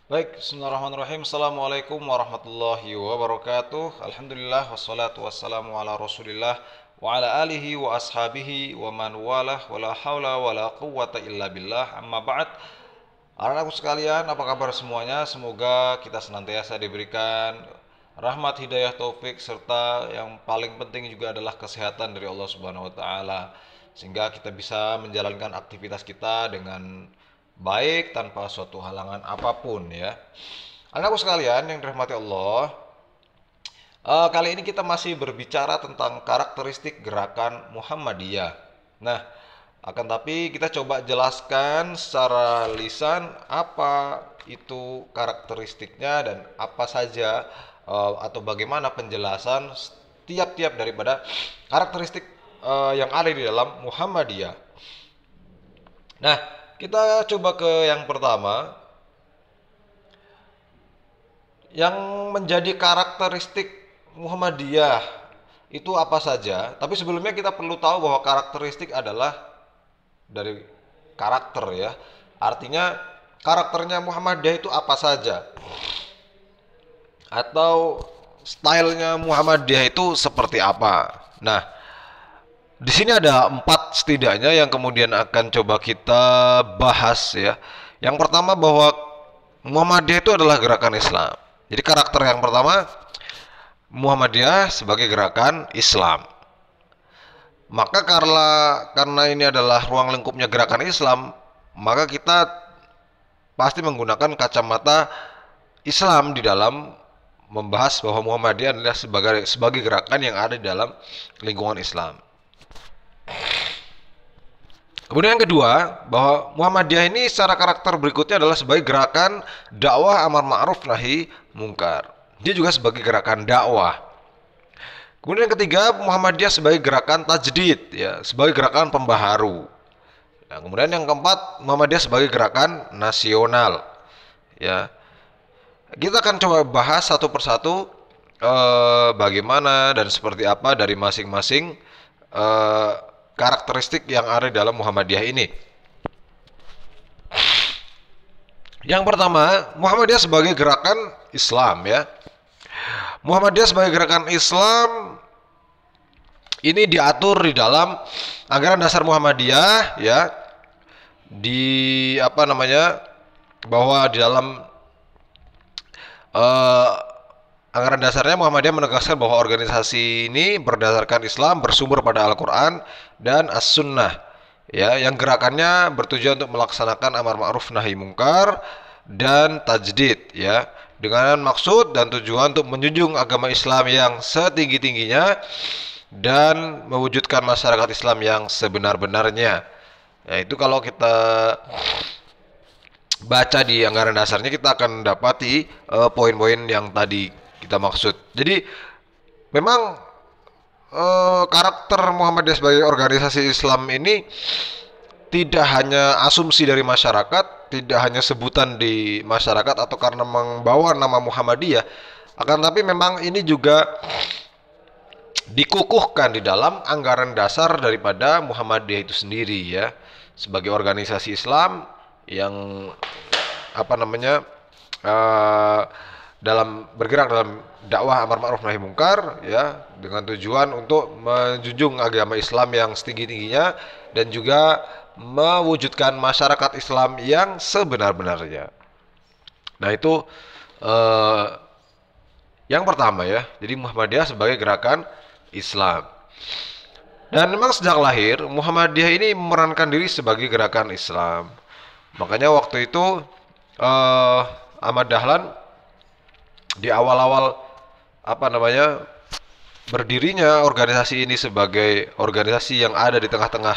Baik, bismillahirrahmanirrahim. Assalamualaikum warahmatullahi wabarakatuh. Alhamdulillah wassalatu wassalamu ala Rasulillah wa ala alihi wa ashabihi wa man walah wa la haula wa la quwwata illa billah. Amma ba'd. Anak-anakku sekalian, apa kabar semuanya? Semoga kita senantiasa diberikan rahmat, hidayah, taufik serta yang paling penting juga adalah kesehatan dari Allah Subhanahu wa taala sehingga kita bisa menjalankan aktivitas kita dengan baik tanpa suatu halangan apapun ya. Anakku sekalian yang dirahmati Allah, kali ini kita masih berbicara tentang karakteristik gerakan Muhammadiyah. Nah, akan tapi kita coba jelaskan secara lisan apa itu karakteristiknya dan apa saja atau bagaimana penjelasan tiap-tiap daripada karakteristik yang ada di dalam Muhammadiyah. Nah, kita coba ke yang pertama, yang menjadi karakteristik Muhammadiyah itu apa saja. Tapi sebelumnya kita perlu tahu bahwa karakteristik adalah dari karakter ya. Artinya karakternya Muhammadiyah itu apa saja. Atau stylenya Muhammadiyah itu seperti apa. Nah, di sini ada 4 setidaknya yang kemudian akan coba kita bahas ya. Yang pertama bahwa Muhammadiyah itu adalah gerakan Islam. Jadi karakter yang pertama, Muhammadiyah sebagai gerakan Islam. Maka karena ini adalah ruang lingkupnya gerakan Islam, maka kita pasti menggunakan kacamata Islam di dalam membahas bahwa Muhammadiyah adalah sebagai gerakan yang ada di dalam lingkungan Islam. Kemudian yang kedua, bahwa Muhammadiyah ini secara karakter berikutnya adalah sebagai gerakan dakwah amar ma'ruf nahi mungkar. Dia juga sebagai gerakan dakwah. Kemudian yang ketiga, Muhammadiyah sebagai gerakan tajdid, ya, sebagai gerakan pembaharu. Nah, kemudian yang keempat, Muhammadiyah sebagai gerakan nasional. Ya, kita akan coba bahas satu persatu bagaimana dan seperti apa dari masing-masing karakteristik yang ada di dalam Muhammadiyah ini. Yang pertama, Muhammadiyah sebagai gerakan Islam ya. Muhammadiyah sebagai gerakan Islam ini diatur di dalam anggaran dasar Muhammadiyah ya. Di bahwa di dalam anggaran dasarnya Muhammadiyah menegaskan bahwa organisasi ini berdasarkan Islam, bersumber pada Al-Quran dan As-Sunnah ya, yang gerakannya bertujuan untuk melaksanakan amar ma'ruf nahi mungkar dan tajdid ya, dengan maksud dan tujuan untuk menjunjung agama Islam yang setinggi-tingginya dan mewujudkan masyarakat Islam yang sebenar-benarnya. Ya, itu kalau kita baca di anggaran dasarnya kita akan dapati poin-poin yang tadi kita maksud. Jadi memang karakter Muhammadiyah sebagai organisasi Islam ini tidak hanya asumsi dari masyarakat, tidak hanya sebutan di masyarakat atau karena membawa nama Muhammadiyah, akan tapi memang ini juga dikukuhkan di dalam anggaran dasar daripada Muhammadiyah itu sendiri ya, sebagai organisasi Islam yang dalam bergerak dalam dakwah amar ma'ruf nahi mungkar ya, dengan tujuan untuk menjunjung agama Islam yang setinggi-tingginya dan juga mewujudkan masyarakat Islam yang sebenar-benarnya. Nah, itu yang pertama ya. Jadi Muhammadiyah sebagai gerakan Islam. Dan memang sejak lahir Muhammadiyah ini memerankan diri sebagai gerakan Islam. Makanya waktu itu Ahmad Dahlan di awal-awal berdirinya organisasi ini sebagai organisasi yang ada di tengah-tengah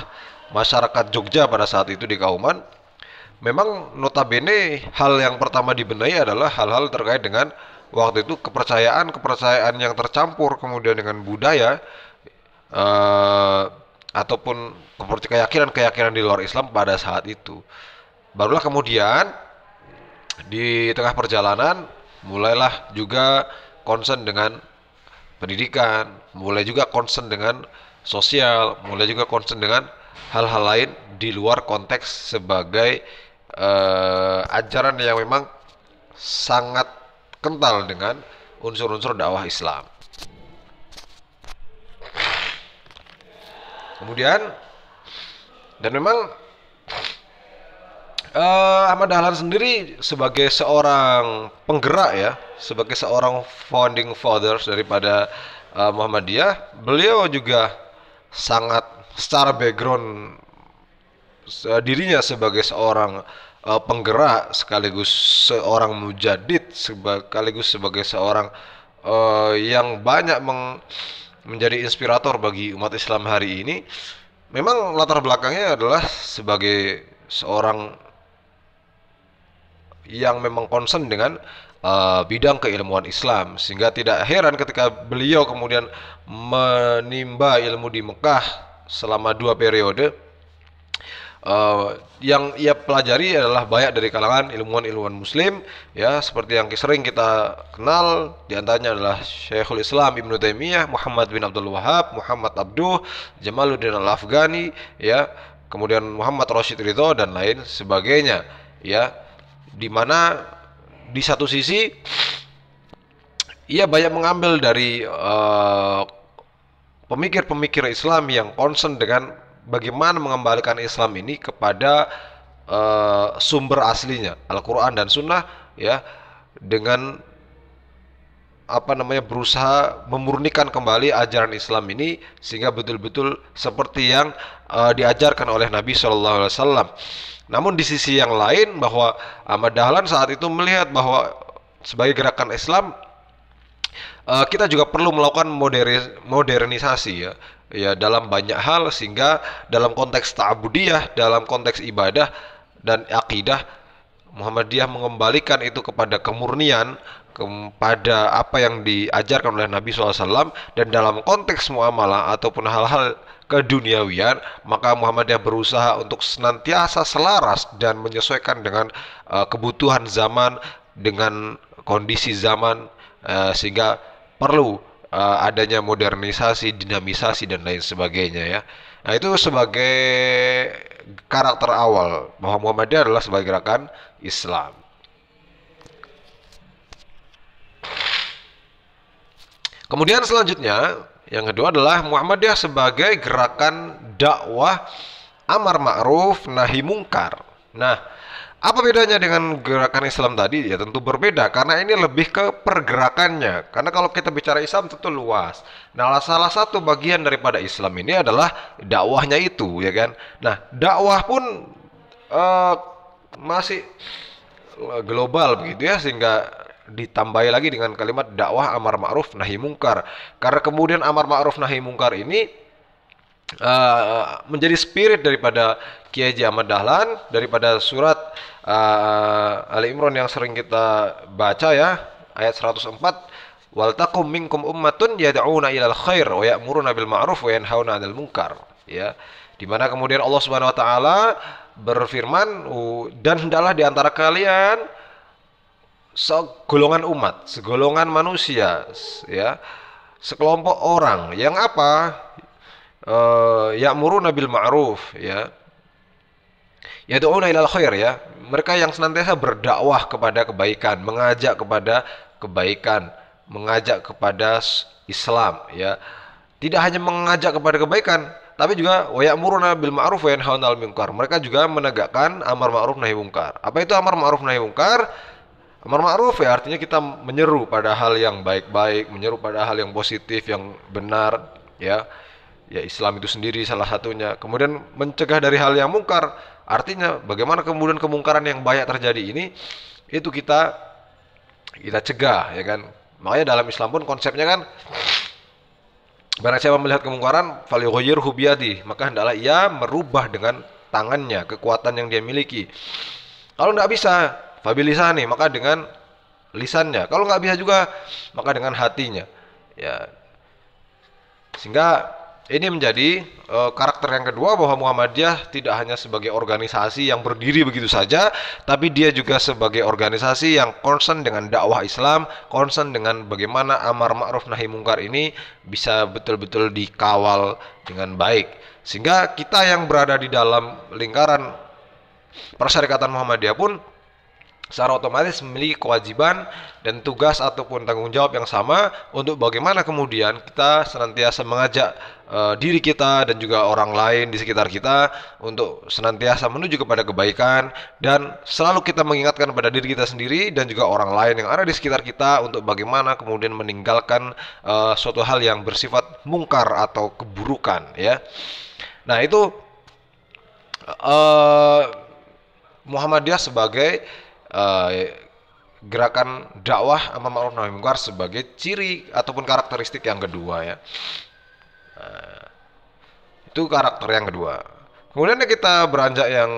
masyarakat Jogja pada saat itu di Kauman, memang notabene hal yang pertama dibenahi adalah hal-hal terkait dengan waktu itu kepercayaan yang tercampur kemudian dengan budaya ataupun keyakinan di luar Islam pada saat itu. Barulah kemudian di tengah perjalanan mulailah juga concern dengan pendidikan, mulai juga concern dengan sosial, mulai juga concern dengan hal-hal lain di luar konteks sebagai ajaran yang memang sangat kental dengan unsur-unsur dakwah Islam. Kemudian, dan memang Ahmad Dahlan sendiri sebagai seorang penggerak ya, sebagai seorang founding fathers daripada Muhammadiyah, beliau juga sangat secara background dirinya sebagai seorang penggerak sekaligus seorang mujadid sekaligus sebagai seorang yang banyak menjadi inspirator bagi umat Islam hari ini. Memang latar belakangnya adalah sebagai seorang yang memang concern dengan bidang keilmuan Islam, sehingga tidak heran ketika beliau kemudian menimba ilmu di Mekah selama 2 periode. Yang ia pelajari adalah banyak dari kalangan ilmuwan-ilmuwan muslim ya, seperti yang sering kita kenal, diantaranya adalah Syekhul Islam Ibnu Taimiyah, Muhammad bin Abdul Wahhab, Muhammad Abduh, Jamaluddin Al-Afghani ya, kemudian Muhammad Rashid Ridho dan lain sebagainya ya, dimana di satu sisi ia banyak mengambil dari pemikir-pemikir Islam yang concern dengan bagaimana mengembalikan Islam ini kepada sumber aslinya, Al-Quran dan Sunnah ya, dengan berusaha memurnikan kembali ajaran Islam ini sehingga betul-betul seperti yang diajarkan oleh Nabi SAW. Namun di sisi yang lain, bahwa Ahmad Dahlan saat itu melihat bahwa sebagai gerakan Islam kita juga perlu melakukan modernisasi ya dalam banyak hal, sehingga dalam konteks ta'budiyah, dalam konteks ibadah dan akidah, Muhammadiyah mengembalikan itu kepada kemurnian, kepada apa yang diajarkan oleh Nabi SAW. Dan dalam konteks muamalah ataupun hal-hal keduniawian, maka Muhammadiyah berusaha untuk senantiasa selaras dan menyesuaikan dengan kebutuhan zaman, dengan kondisi zaman, sehingga perlu adanya modernisasi, dinamisasi dan lain sebagainya ya. Nah, itu sebagai karakter awal bahwa Muhammadiyah adalah sebagai gerakan Islam. Kemudian selanjutnya, yang kedua adalah Muhammadiyah sebagai gerakan dakwah amar ma'ruf nahi mungkar. Nah, apa bedanya dengan gerakan Islam tadi? Ya tentu berbeda, karena ini lebih ke pergerakannya. Karena kalau kita bicara Islam tentu luas. Nah, salah satu bagian daripada Islam ini adalah dakwahnya itu, ya kan? Nah, dakwah pun masih global begitu ya, sehingga ditambahi lagi dengan kalimat dakwah amar ma'ruf nahi mungkar. Karena kemudian amar ma'ruf nahi mungkar ini menjadi spirit daripada Kiai Haji Ahmad Dahlan, daripada surat Ali Imran yang sering kita baca ya, ayat 104, wal takum minkum ummatun yad'una ilal khair wa ya'muruna bil ma'ruf wa yanhauna 'anil munkar ya, di mana kemudian Allah Subhanahu wa taala berfirman, dan hendaklah di antara kalian segolongan umat, segolongan manusia ya, sekelompok orang yang apa? Ya'muruna bil ma'ruf ya, yad'una ilal khair ya, mereka yang senantiasa berdakwah kepada kebaikan, mengajak kepada kebaikan, mengajak kepada Islam ya. Tidak hanya mengajak kepada kebaikan, tapi juga wa ya'muruna bil ma'ruf wa yanhauna 'anil munkar. Mereka juga menegakkan amar ma'ruf nahi munkar. Apa itu amar ma'ruf nahi munkar? Amar ma'ruf ya artinya kita menyeru pada hal yang baik-baik, menyeru pada hal yang positif, yang benar ya. Ya, Islam itu sendiri salah satunya. Kemudian mencegah dari hal yang mungkar, artinya bagaimana kemudian kemungkaran yang banyak terjadi ini itu kita cegah ya kan. Makanya dalam Islam pun konsepnya kan, barang siapa melihat kemungkaran falyughayyirhu biyadi, maka hendaklah ia merubah dengan tangannya, kekuatan yang dia miliki. Kalau nggak bisa, fabilisani, maka dengan lisannya. Kalau nggak bisa juga, maka dengan hatinya ya. Sehingga ini menjadi karakter yang kedua, bahwa Muhammadiyah tidak hanya sebagai organisasi yang berdiri begitu saja, tapi dia juga sebagai organisasi yang concern dengan dakwah Islam, concern dengan bagaimana amar ma'ruf nahi mungkar ini bisa betul-betul dikawal dengan baik. Sehingga kita yang berada di dalam lingkaran Persyarikatan Muhammadiyah pun secara otomatis memiliki kewajiban dan tugas ataupun tanggung jawab yang sama untuk bagaimana kemudian kita senantiasa mengajak diri kita dan juga orang lain di sekitar kita untuk senantiasa menuju kepada kebaikan, dan selalu kita mengingatkan pada diri kita sendiri dan juga orang lain yang ada di sekitar kita untuk bagaimana kemudian meninggalkan suatu hal yang bersifat mungkar atau keburukan, ya. Nah, itu Muhammadiyah sebagai gerakan dakwah amar ma'ruf nahi munkar sebagai ciri ataupun karakteristik yang kedua, ya. Itu karakter yang kedua. Kemudian kita beranjak yang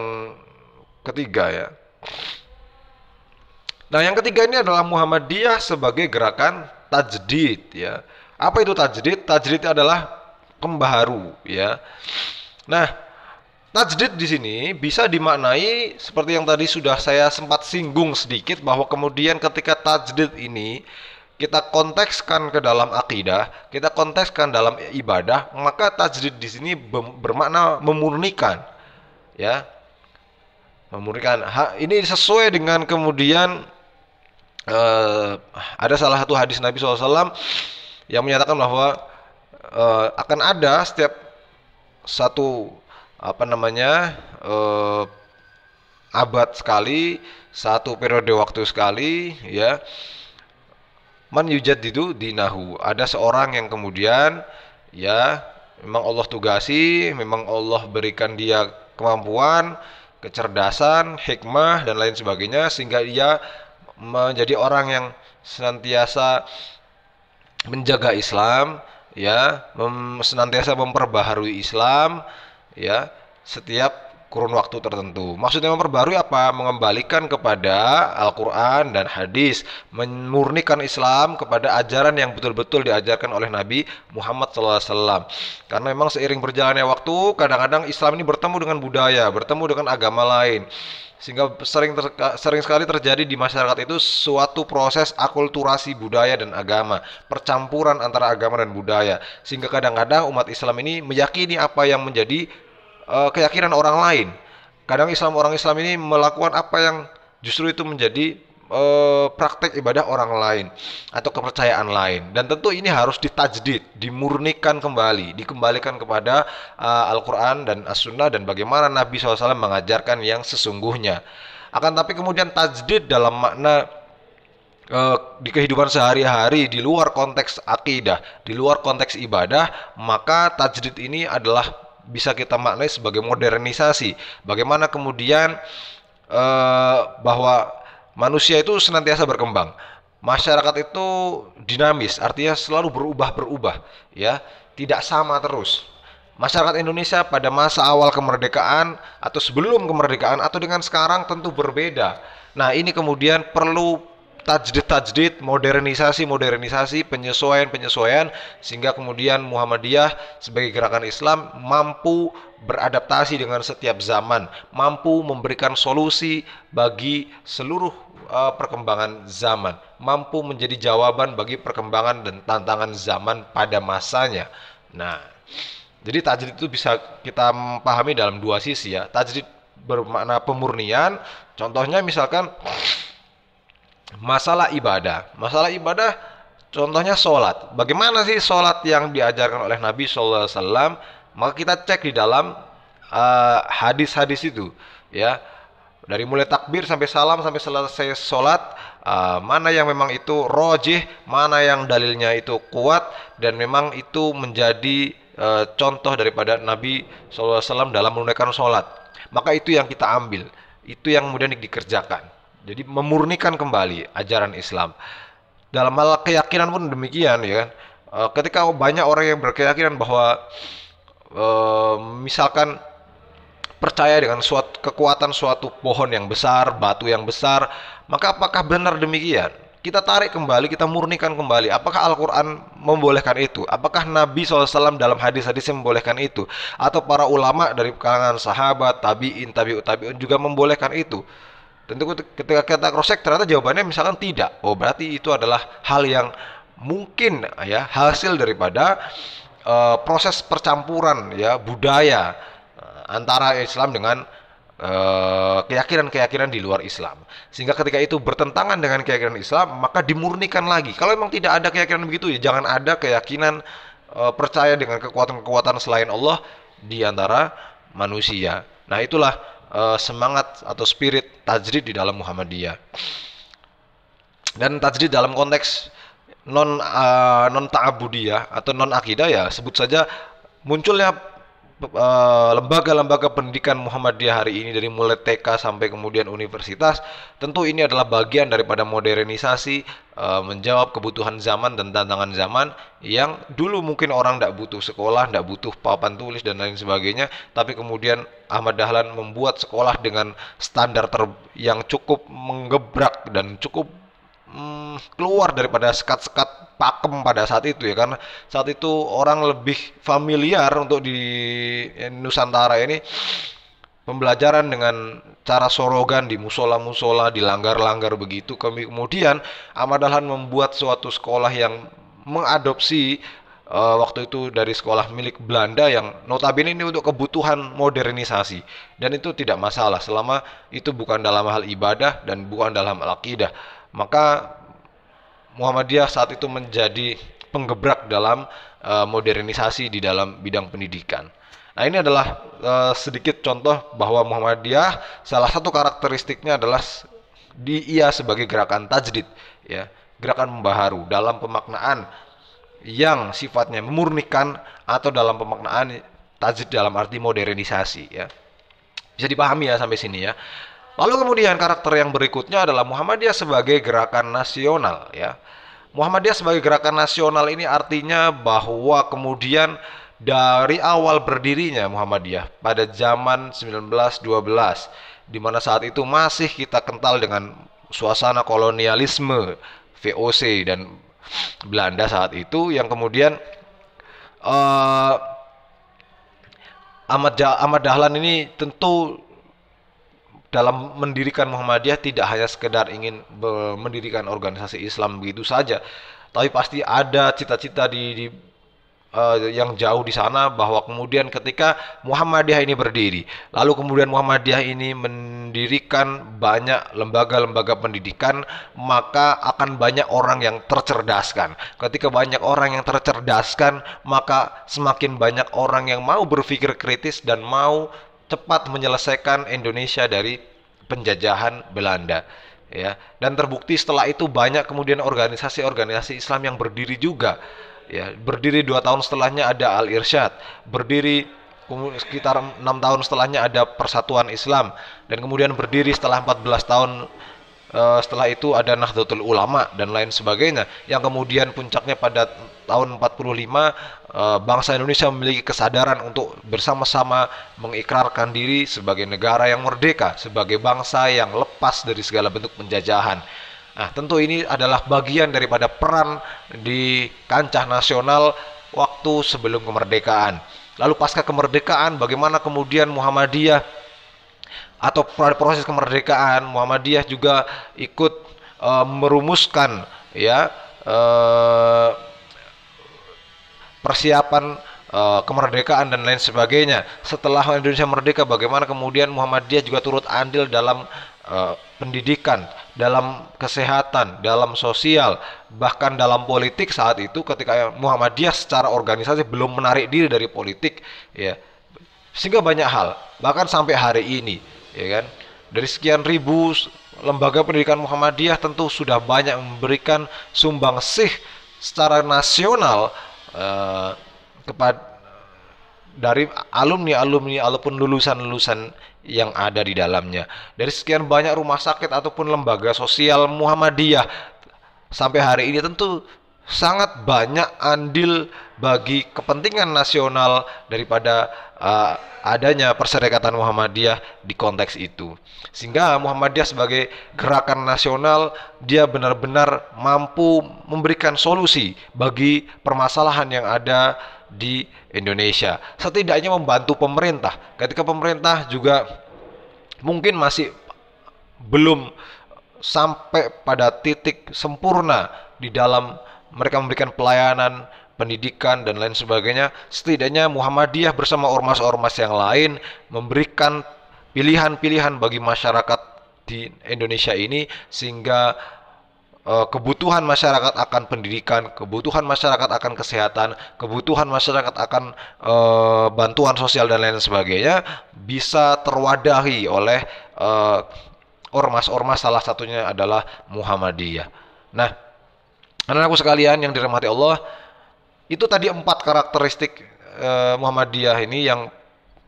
ketiga, ya. Nah, yang ketiga ini adalah Muhammadiyah sebagai gerakan tajdid, ya. Apa itu tajdid? Tajdid adalah pembaharu, ya. Nah, tajdid di sini bisa dimaknai seperti yang tadi sudah saya sempat singgung sedikit, bahwa kemudian ketika tajdid ini kita kontekskan ke dalam akidah, kita kontekskan dalam ibadah, maka tajdid di sini bermakna memurnikan, ya. Memurnikan. Ini sesuai dengan kemudian ada salah satu hadis Nabi SAW yang menyatakan bahwa akan ada setiap satu abad sekali, satu periode waktu sekali, ya, man yujaddidu dinahu, ada seorang yang kemudian, ya, memang Allah tugasi, memang Allah berikan dia kemampuan, kecerdasan, hikmah dan lain sebagainya, sehingga dia menjadi orang yang senantiasa menjaga Islam, ya, senantiasa memperbaharui Islam, ya, setiap kurun waktu tertentu. Maksudnya memperbarui apa? Mengembalikan kepada Al-Quran dan hadis, memurnikan Islam kepada ajaran yang betul-betul diajarkan oleh Nabi Muhammad SAW. Karena memang seiring berjalannya waktu, kadang-kadang Islam ini bertemu dengan budaya, bertemu dengan agama lain, sehingga sering sekali terjadi di masyarakat itu suatu proses akulturasi budaya dan agama, percampuran antara agama dan budaya, sehingga kadang-kadang umat Islam ini meyakini apa yang menjadi keyakinan orang lain. Kadang orang Islam ini melakukan apa yang justru itu menjadi praktek ibadah orang lain atau kepercayaan lain. Dan tentu ini harus ditajdid, dimurnikan kembali, dikembalikan kepada Al-Quran dan As-Sunnah dan bagaimana Nabi SAW mengajarkan yang sesungguhnya. Akan tapi kemudian tajdid dalam makna di kehidupan sehari-hari, di luar konteks akidah, di luar konteks ibadah, maka tajdid ini adalah bisa kita maknai sebagai modernisasi. Bagaimana kemudian bahwa manusia itu senantiasa berkembang. Masyarakat itu dinamis, artinya selalu berubah-berubah, ya, tidak sama terus. Masyarakat Indonesia pada masa awal kemerdekaan atau sebelum kemerdekaan atau dengan sekarang tentu berbeda. Nah, ini kemudian perlu tajdid, modernisasi, penyesuaian, sehingga kemudian Muhammadiyah sebagai gerakan Islam mampu beradaptasi dengan setiap zaman, mampu memberikan solusi bagi seluruh perkembangan zaman, mampu menjadi jawaban bagi perkembangan dan tantangan zaman pada masanya. Nah, jadi tajdid itu bisa kita pahami dalam dua sisi, ya. Tajdid bermakna pemurnian, contohnya misalkan masalah ibadah contohnya sholat. Bagaimana sih sholat yang diajarkan oleh Nabi SAW? Maka kita cek di dalam hadis-hadis itu, ya, dari mulai takbir sampai salam sampai selesai sholat, mana yang memang itu rojih, mana yang dalilnya itu kuat dan memang itu menjadi contoh daripada Nabi SAW dalam menunaikan sholat. Maka itu yang kita ambil, itu yang kemudian dikerjakan. Jadi memurnikan kembali ajaran Islam. Dalam hal keyakinan pun demikian, ya kan. Ketika banyak orang yang berkeyakinan bahwa misalkan percaya dengan kekuatan suatu pohon yang besar, batu yang besar, maka apakah benar demikian? Kita tarik kembali, kita murnikan kembali. Apakah Al-Quran membolehkan itu? Apakah Nabi SAW dalam hadis-hadisnya membolehkan itu? Atau para ulama dari kalangan sahabat, tabi'in juga membolehkan itu? Tentu ketika kita cross-check ternyata jawabannya misalkan tidak. Oh, berarti itu adalah hal yang mungkin, ya, hasil daripada proses percampuran, ya, budaya antara Islam dengan keyakinan-keyakinan di luar Islam. Sehingga ketika itu bertentangan dengan keyakinan Islam, maka dimurnikan lagi. Kalau memang tidak ada keyakinan begitu, ya jangan ada keyakinan percaya dengan kekuatan-kekuatan selain Allah di antara manusia. Nah, itulah semangat atau spirit tajdid di dalam Muhammadiyah. Dan tajdid dalam konteks non ta'abudiyah atau non akidah, ya sebut saja munculnya lembaga-lembaga pendidikan Muhammadiyah hari ini dari mulai TK sampai kemudian universitas. Tentu ini adalah bagian daripada modernisasi, menjawab kebutuhan zaman dan tantangan zaman yang dulu mungkin orang tidak butuh sekolah, tidak butuh papan tulis dan lain sebagainya, tapi kemudian Ahmad Dahlan membuat sekolah dengan standar yang cukup menggebrak dan cukup keluar daripada sekat-sekat pakem pada saat itu, ya, karena saat itu orang lebih familiar untuk di Nusantara ini pembelajaran dengan cara sorogan di musola-musola, di langgar-langgar begitu. Kemudian Ahmad Dahlan membuat suatu sekolah yang mengadopsi waktu itu dari sekolah milik Belanda yang notabene ini untuk kebutuhan modernisasi, dan itu tidak masalah selama itu bukan dalam hal ibadah dan bukan dalam hal akidah. Maka Muhammadiyah saat itu menjadi penggebrak dalam modernisasi di dalam bidang pendidikan. Nah, ini adalah sedikit contoh bahwa Muhammadiyah salah satu karakteristiknya adalah ia sebagai gerakan tajdid, ya, gerakan membaharu dalam pemaknaan yang sifatnya memurnikan atau dalam pemaknaan tajdid dalam arti modernisasi, ya. Bisa dipahami ya sampai sini, ya. Lalu kemudian karakter yang berikutnya adalah Muhammadiyah sebagai gerakan nasional, ya. Muhammadiyah sebagai gerakan nasional ini artinya bahwa kemudian dari awal berdirinya Muhammadiyah pada zaman 1912, di mana saat itu masih kita kental dengan suasana kolonialisme VOC dan Belanda saat itu, yang kemudian Ahmad Dahlan ini tentu dalam mendirikan Muhammadiyah tidak hanya sekedar ingin mendirikan organisasi Islam begitu saja, tapi pasti ada cita-cita yang jauh di sana, bahwa kemudian ketika Muhammadiyah ini berdiri, lalu kemudian Muhammadiyah ini mendirikan banyak lembaga-lembaga pendidikan, maka akan banyak orang yang tercerdaskan. Ketika banyak orang yang tercerdaskan, maka semakin banyak orang yang mau berpikir kritis dan mau cepat menyelesaikan Indonesia dari penjajahan Belanda, ya. Dan terbukti setelah itu banyak kemudian organisasi-organisasi Islam yang berdiri juga, ya. Berdiri 2 tahun setelahnya ada Al-Irsyad, berdiri sekitar 6 tahun setelahnya ada Persatuan Islam, dan kemudian berdiri setelah 14 tahun setelah itu ada Nahdlatul Ulama dan lain sebagainya, yang kemudian puncaknya pada tahun 45 bangsa Indonesia memiliki kesadaran untuk bersama-sama mengikrarkan diri sebagai negara yang merdeka, sebagai bangsa yang lepas dari segala bentuk penjajahan. Nah, tentu ini adalah bagian daripada peran di kancah nasional waktu sebelum kemerdekaan. Lalu pasca kemerdekaan, bagaimana kemudian Muhammadiyah atau proses kemerdekaan, Muhammadiyah juga ikut merumuskan, ya, persiapan kemerdekaan dan lain sebagainya. Setelah Indonesia merdeka, bagaimana kemudian Muhammadiyah juga turut andil dalam pendidikan, dalam kesehatan, dalam sosial, bahkan dalam politik saat itu ketika Muhammadiyah secara organisasi belum menarik diri dari politik, ya. Sehingga banyak hal, bahkan sampai hari ini, ya kan, dari sekian ribu lembaga pendidikan Muhammadiyah tentu sudah banyak memberikan sumbangsih secara nasional kepada dari alumni-alumni ataupun lulusan-lulusan yang ada di dalamnya. Dari sekian banyak rumah sakit ataupun lembaga sosial Muhammadiyah sampai hari ini tentu sangat banyak andil bagi kepentingan nasional daripada adanya Perserikatan Muhammadiyah di konteks itu. Sehingga Muhammadiyah sebagai gerakan nasional, dia benar-benar mampu memberikan solusi bagi permasalahan yang ada di Indonesia. Setidaknya membantu pemerintah ketika pemerintah juga mungkin masih belum sampai pada titik sempurna di dalam mereka memberikan pelayanan pendidikan dan lain sebagainya. Setidaknya Muhammadiyah bersama ormas-ormas yang lain memberikan pilihan-pilihan bagi masyarakat di Indonesia ini, sehingga kebutuhan masyarakat akan pendidikan, kebutuhan masyarakat akan kesehatan, kebutuhan masyarakat akan bantuan sosial dan lain sebagainya bisa terwadahi oleh ormas-ormas, salah satunya adalah Muhammadiyah. Nah, anak-anakku sekalian yang dirahmati Allah, itu tadi 4 karakteristik Muhammadiyah ini yang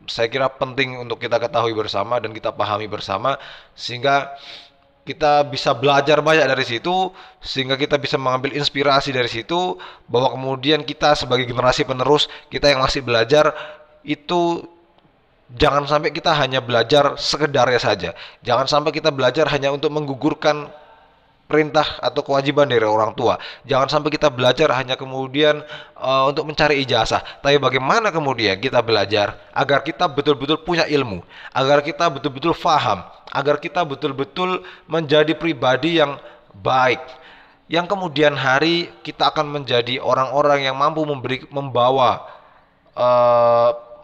saya kira penting untuk kita ketahui bersama dan kita pahami bersama, sehingga kita bisa belajar banyak dari situ, sehingga kita bisa mengambil inspirasi dari situ, bahwa kemudian kita sebagai generasi penerus, kita yang masih belajar itu jangan sampai kita hanya belajar sekedarnya saja. Jangan sampai kita belajar hanya untuk menggugurkan perintah atau kewajiban dari orang tua. Jangan sampai kita belajar hanya kemudian untuk mencari ijazah. Tapi bagaimana kemudian kita belajar agar kita betul-betul punya ilmu, agar kita betul-betul faham, agar kita betul-betul menjadi pribadi yang baik, yang kemudian hari kita akan menjadi orang-orang yang mampu membawa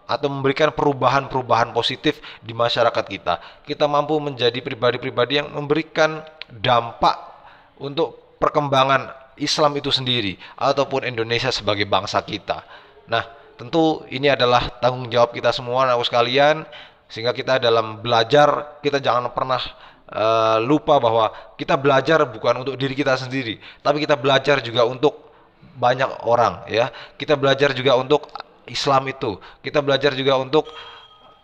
atau memberikan perubahan-perubahan positif di masyarakat kita. Kita mampu menjadi pribadi-pribadi yang memberikan dampak untuk perkembangan Islam itu sendiri ataupun Indonesia sebagai bangsa kita. Nah, tentu ini adalah tanggung jawab kita semua, anak sekalian, sehingga kita dalam belajar, kita jangan pernah lupa bahwa kita belajar bukan untuk diri kita sendiri, tapi kita belajar juga untuk banyak orang, ya. Kita belajar juga untuk Islam itu, kita belajar juga untuk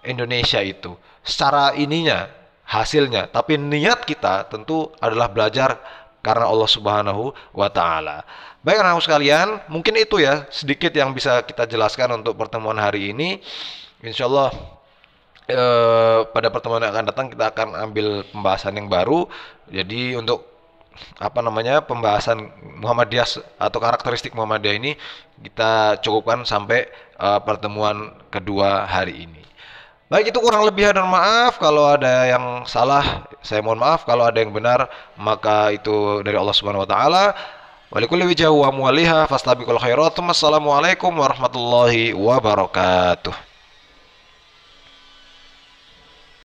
Indonesia itu. Secara ininya, hasilnya, tapi niat kita tentu adalah belajar karena Allah Subhanahu wa Ta'ala. Baik anak-anak sekalian, mungkin itu ya sedikit yang bisa kita jelaskan untuk pertemuan hari ini. Insya Allah pada pertemuan yang akan datang kita akan ambil pembahasan yang baru. Jadi untuk pembahasan Muhammadiyah atau karakteristik Muhammadiyah ini kita cukupkan sampai pertemuan kedua hari ini. Baik, itu kurang lebih, dan maaf kalau ada yang salah, saya mohon maaf. Kalau ada yang benar, maka itu dari Allah Subhanahu wa Ta'ala. Walikulli wijah wa muwaliha fastabiqul khairat. Wassalamualaikum warahmatullahi wabarakatuh.